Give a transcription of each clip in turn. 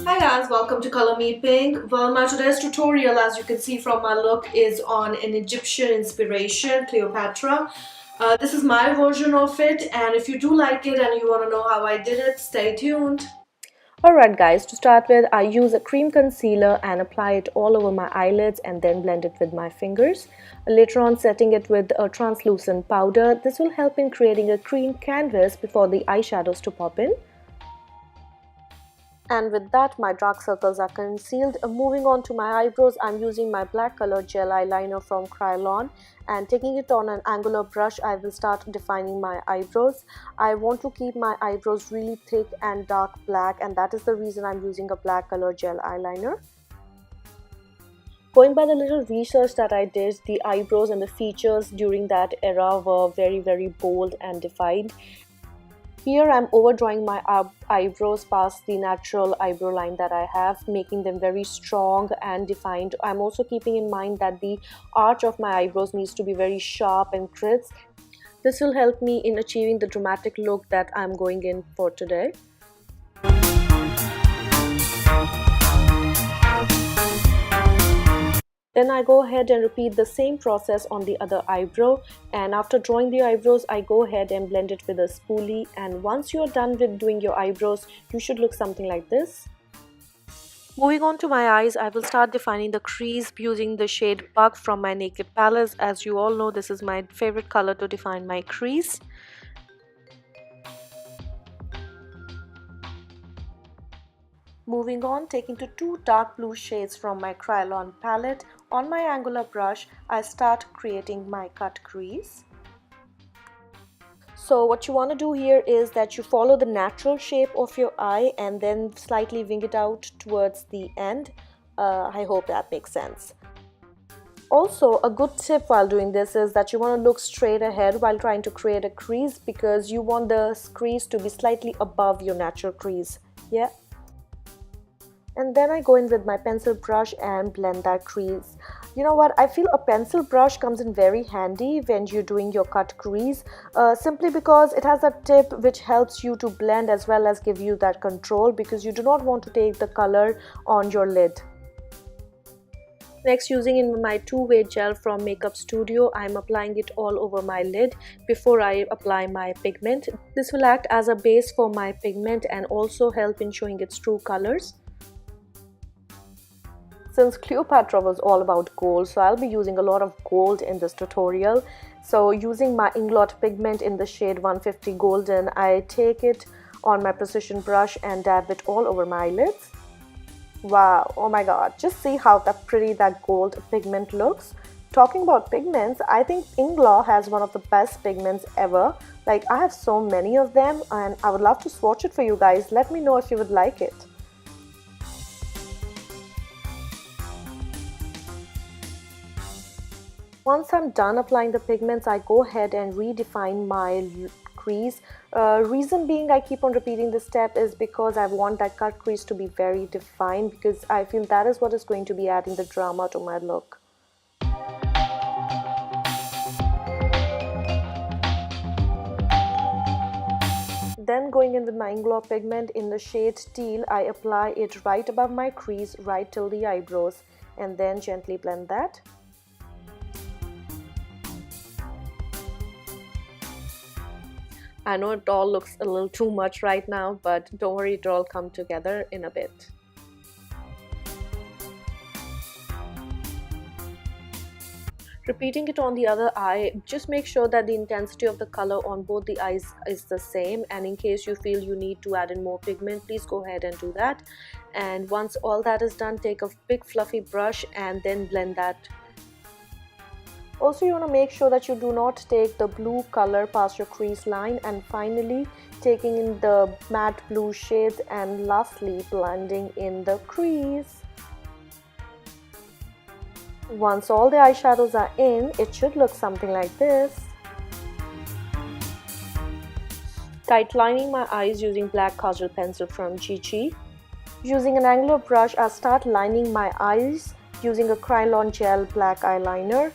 Hi guys, welcome to Color Me Pink. Well, my today's tutorial, as you can see from my look, is on an Egyptian inspiration, Cleopatra. This is my version of it, and if you do like it and you want to know how I did it, stay tuned. Alright guys, to start with, I use a cream concealer and apply it all over my eyelids and then blend it with my fingers. Later on, setting it with a translucent powder. This will help in creating a cream canvas before the eyeshadows to pop in. And with that, my dark circles are concealed. Moving on to my eyebrows, I'm using my black color gel eyeliner from Krylon, and taking it on an angular brush, I will start defining my eyebrows. I want to keep my eyebrows really thick and dark black, and that is the reason I'm using a black color gel eyeliner. Going by the little research that I did, the eyebrows and the features during that era were very bold and defined. Here I'm overdrawing my eyebrows past the natural eyebrow line that I have, making them very strong and defined. I'm also keeping in mind that the arch of my eyebrows needs to be very sharp and crisp. This will help me in achieving the dramatic look that I'm going in for today. Then I go ahead and repeat the same process on the other eyebrow, and after drawing the eyebrows, I go ahead and blend it with a spoolie, and once you're done with doing your eyebrows, you should look something like this. Moving on to my eyes, I will start defining the crease using the shade Bug from my Naked palette. As you all know, this is my favorite color to define my crease. Moving on, taking to two dark blue shades from my Krylon palette, on my angular brush, I start creating my cut crease. So what you want to do here is that you follow the natural shape of your eye and then slightly wing it out towards the end. I hope that makes sense. Also, a good tip while doing this is that you want to look straight ahead while trying to create a crease, because you want the crease to be slightly above your natural crease. Yeah. And then I go in with my pencil brush and blend that crease. You know what, I feel a pencil brush comes in very handy when you're doing your cut crease, simply because it has a tip which helps you to blend as well as give you that control, because you do not want to take the color on your lid. Next, using in my two-way gel from Makeup Studio, I'm applying it all over my lid before I apply my pigment. This will act as a base for my pigment and also help in showing its true colors. Since Cleopatra was all about gold, so I'll be using a lot of gold in this tutorial. So using my Inglot pigment in the shade 150 Golden, I take it on my precision brush and dab it all over my eyelids. Wow, oh my god, just see how pretty that gold pigment looks. Talking about pigments, I think Inglot has one of the best pigments ever. Like, I have so many of them and I would love to swatch it for you guys. Let me know if you would like it. Once I'm done applying the pigments, I go ahead and redefine my crease. Reason being I keep on repeating this step is because I want that cut crease to be very defined, because I feel that is what is going to be adding the drama to my look. Then going in with my Inglot pigment in the shade Teal, I apply it right above my crease, right till the eyebrows, and then gently blend that. I know it all looks a little too much right now, but don't worry, it'll all come together in a bit. Repeating it on the other eye, just make sure that the intensity of the color on both the eyes is the same, and in case you feel you need to add in more pigment, please go ahead and do that. And once all that is done, take a big fluffy brush and then blend that. Also, you want to make sure that you do not take the blue color past your crease line, and finally taking in the matte blue shades and lastly blending in the crease. Once all the eyeshadows are in, it should look something like this. Tight lining my eyes using black kajal pencil from Gigi. Using an angular brush, I start lining my eyes using a Krylon gel black eyeliner.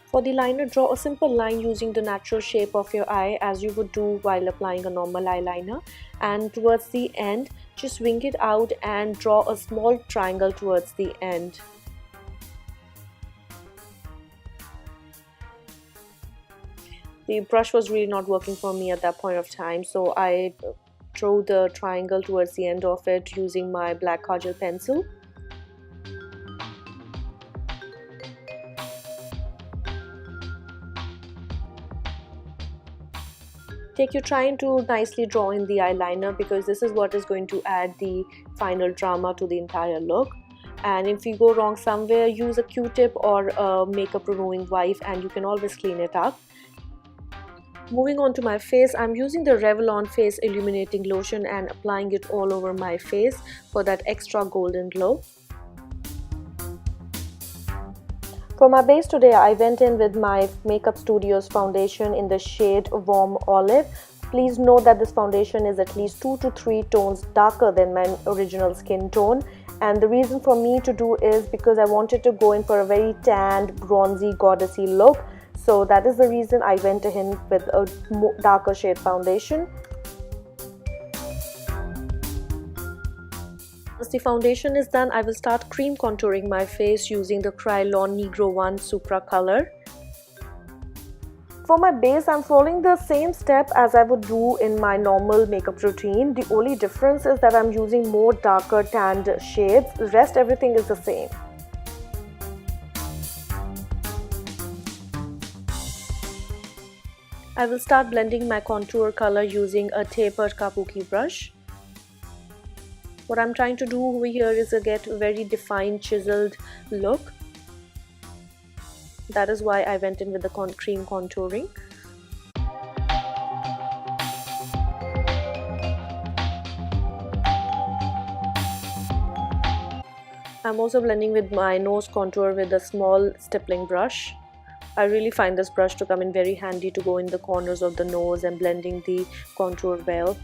For the liner, draw a simple line using the natural shape of your eye as you would do while applying a normal eyeliner, and towards the end just wing it out and draw a small triangle towards the end. The brush was really not working for me at that point of time, so I drew the triangle towards the end of it using my black kajal pencil. Take your time to nicely draw in the eyeliner, because this is what is going to add the final drama to the entire look. And if you go wrong somewhere, use a Q-tip or a makeup removing wipe and you can always clean it up. Moving on to my face, I'm using the Revlon Face Illuminating Lotion and applying it all over my face for that extra golden glow. For my base today, I went in with my Makeup Studios foundation in the shade Warm Olive. Please note that this foundation is at least 2 to 3 tones darker than my original skin tone. And the reason for me to do is because I wanted to go in for a very tanned, bronzy, goddessy look. So that is the reason I went in with a darker shade foundation. Once the foundation is done, I will start cream contouring my face using the Kryolan Negro 1 Supra color. For my base, I'm following the same step as I would do in my normal makeup routine. The only difference is that I'm using more darker tanned shades. The rest, everything is the same. I will start blending my contour color using a tapered kabuki brush. What I'm trying to do over here is to get a very defined, chiseled look. That is why I went in with the cream contouring. I'm also blending with my nose contour with a small stippling brush. I really find this brush to come in very handy to go in the corners of the nose and blending the contour well.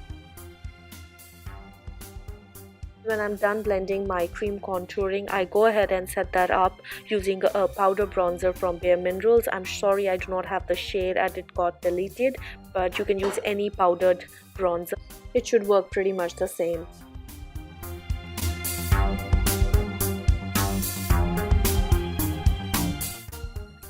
When I'm done blending my cream contouring, I go ahead and set that up using a powder bronzer from Bare Minerals. I'm sorry I do not have the shade and it got deleted, but you can use any powdered bronzer. It should work pretty much the same.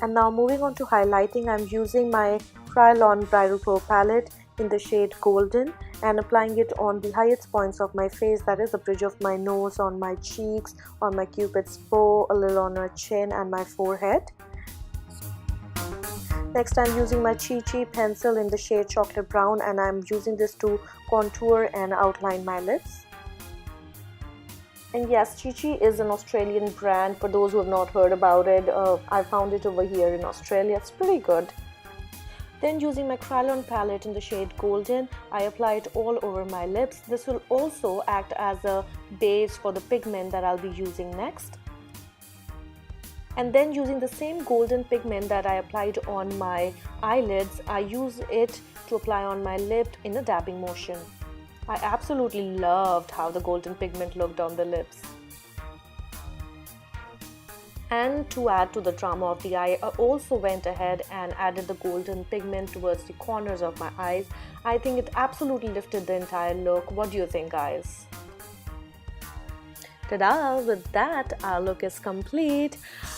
And now moving on to highlighting, I'm using my Kryolan Bridal Pro palette in the shade Golden and applying it on the highest points of my face, that is the bridge of my nose, on my cheeks, on my cupid's bow, a little on my chin and my forehead. Next, I'm using my Chi Chi pencil in the shade Chocolate Brown and I'm using this to contour and outline my lips. And yes, Chi Chi is an Australian brand. For those who have not heard about it, I found it over here in Australia. It's pretty good. Then using my Kryolan palette in the shade Golden, I apply it all over my lips. This will also act as a base for the pigment that I'll be using next. And then using the same golden pigment that I applied on my eyelids, I use it to apply on my lip in a dabbing motion. I absolutely loved how the golden pigment looked on the lips. And to add to the drama of the eye, I also went ahead and added the golden pigment towards the corners of my eyes. I think it absolutely lifted the entire look. What do you think, guys? Ta-da! With that, our look is complete.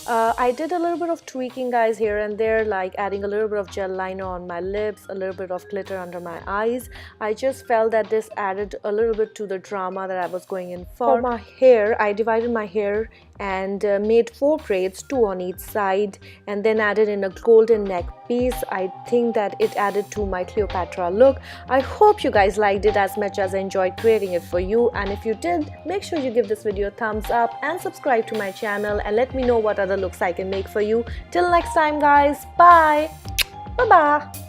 I did a little bit of tweaking, guys, here and there, like adding a little bit of gel liner on my lips, a little bit of glitter under my eyes. I just felt that this added a little bit to the drama that I was going in for. For my hair, I divided my hair and made 4 braids, 2 on each side, and then added in a golden neck piece. I think that it added to my Cleopatra look. I hope you guys liked it as much as I enjoyed creating it for you, and if you did, make sure you give this video a thumbs up and subscribe to my channel and let me know what other looks I can make for you. Till next time, guys, bye bye.